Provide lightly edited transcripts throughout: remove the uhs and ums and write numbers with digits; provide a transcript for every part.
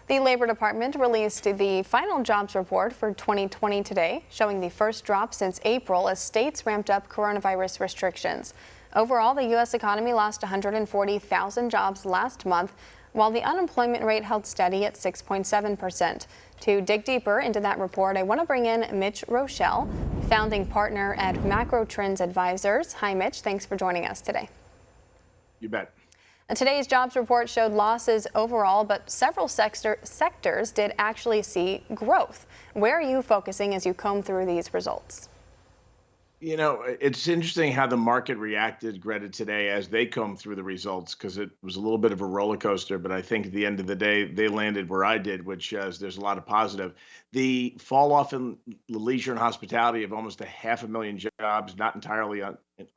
The Labor Department released the final jobs report for 2020 today, showing the first drop since April as states ramped up coronavirus restrictions. Overall, the U.S. economy lost 140,000 jobs last month, while the unemployment rate held steady at 6.7%. To dig deeper into that report, I want to bring in Mitch Roschelle, founding partner at Macro Trends Advisors. Hi, Mitch. Thanks for joining us today. You bet. Today's jobs report showed losses overall, but several sectors did actually see growth. Where are you focusing as you comb through these results? You know, it's interesting how the market reacted, Greta, today as they comb through the results, because it was a little bit of a roller coaster. But I think at the end of the day, they landed where I did, which is there's a lot of positive. The fall off in the leisure and hospitality of almost 500,000 jobs, not entirely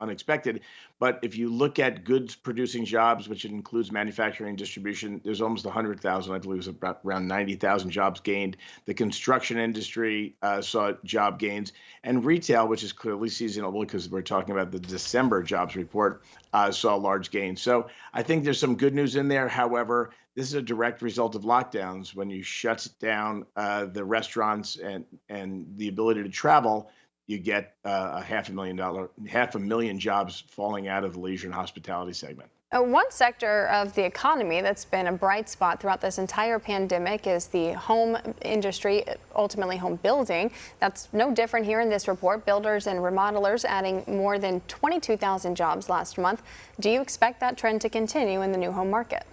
unexpected. But if you look at goods producing jobs, which includes manufacturing and distribution, there's almost 100,000, I believe it was about around 90,000 jobs gained. The construction industry saw job gains, and retail, which is clearly seasonal because we're talking about the December jobs report, saw large gains. So I think there's some good news in there. However, this is a direct result of lockdowns. When you shut down the restaurants and the ability to travel, you get a $500,000 jobs falling out of the leisure and hospitality segment. One sector of the economy that's been a bright spot throughout this entire pandemic is the home industry, ultimately home building. That's no different here in this report. Builders and remodelers adding more than 22,000 jobs last month. Do you expect that trend to continue in the new home market?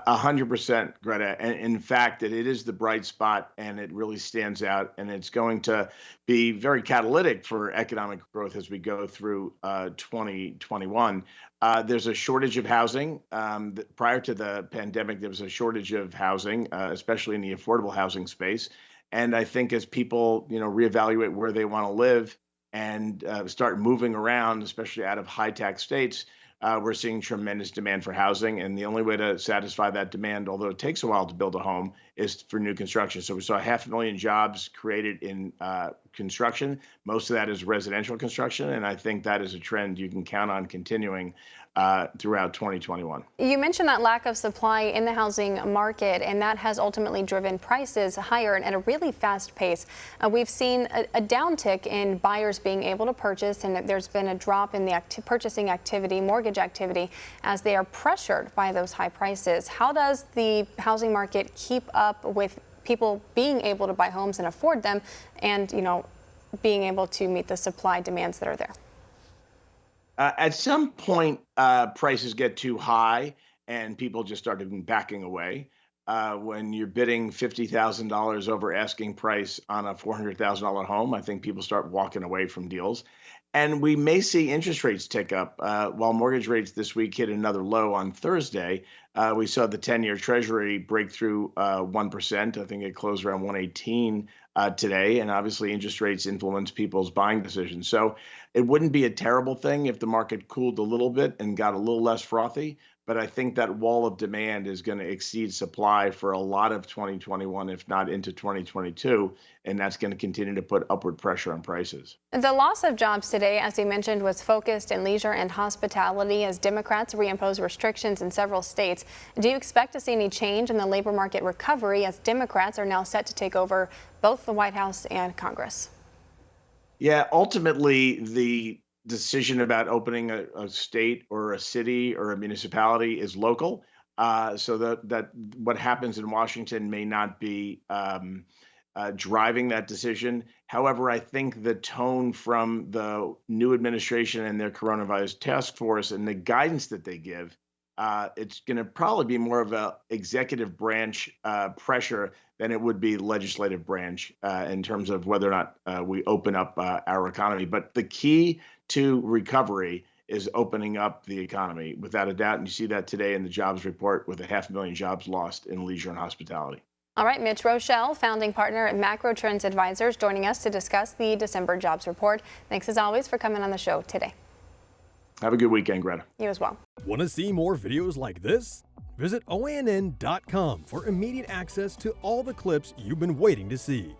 100%, Greta. And in fact, it is the bright spot, and it really stands out, and it's going to be very catalytic for economic growth as we go through 2021. There's a shortage of housing. Prior to the pandemic, there was a shortage of housing, especially in the affordable housing space. And I think as people, reevaluate where they want to live and start moving around, especially out of high tax states, we're seeing tremendous demand for housing, and the only way to satisfy that demand, although it takes a while to build a home, is for new construction. So we saw 500,000 jobs created in construction. Most of that is residential construction, and I think that is a trend you can count on continuing throughout 2021. You mentioned that lack of supply in the housing market, and that has ultimately driven prices higher and at a really fast pace. We've seen a downtick in buyers being able to purchase, and there's been a drop in the purchasing activity, mortgage activity, as they are pressured by those high prices. How does the housing market keep up with people being able to buy homes and afford them, and being able to meet the supply demands that are there? At some point, prices get too high and people just started backing away. When you're bidding $50,000 over asking price on a $400,000 home, I think people start walking away from deals. And we may see interest rates tick up. While mortgage rates this week hit another low on Thursday, we saw the 10-year Treasury break through 1%. I think it closed around 118 today. And obviously, interest rates influence people's buying decisions. So it wouldn't be a terrible thing if the market cooled a little bit and got a little less frothy. But I think that wall of demand is going to exceed supply for a lot of 2021, if not into 2022. And that's going to continue to put upward pressure on prices. The loss of jobs today, as you mentioned, was focused in leisure and hospitality as Democrats reimpose restrictions in several states. Do you expect to see any change in the labor market recovery as Democrats are now set to take over both the White House and Congress? Yeah, ultimately, the decision about opening a state or a city or a municipality is local. So that what happens in Washington may not be driving that decision. However, I think the tone from the new administration and their coronavirus task force and the guidance that they give, it's going to probably be more of a executive branch pressure than it would be legislative branch in terms of whether or not we open up our economy. But the key to recovery is opening up the economy, without a doubt. And you see that today in the jobs report with 500,000 jobs lost in leisure and hospitality. All right, Mitch Roschelle, founding partner at Macro Trends Advisors, joining us to discuss the December jobs report. Thanks as always for coming on the show today. Have a good weekend, Greta. You as well. Want to see more videos like this? Visit OANN.com for immediate access to all the clips you've been waiting to see.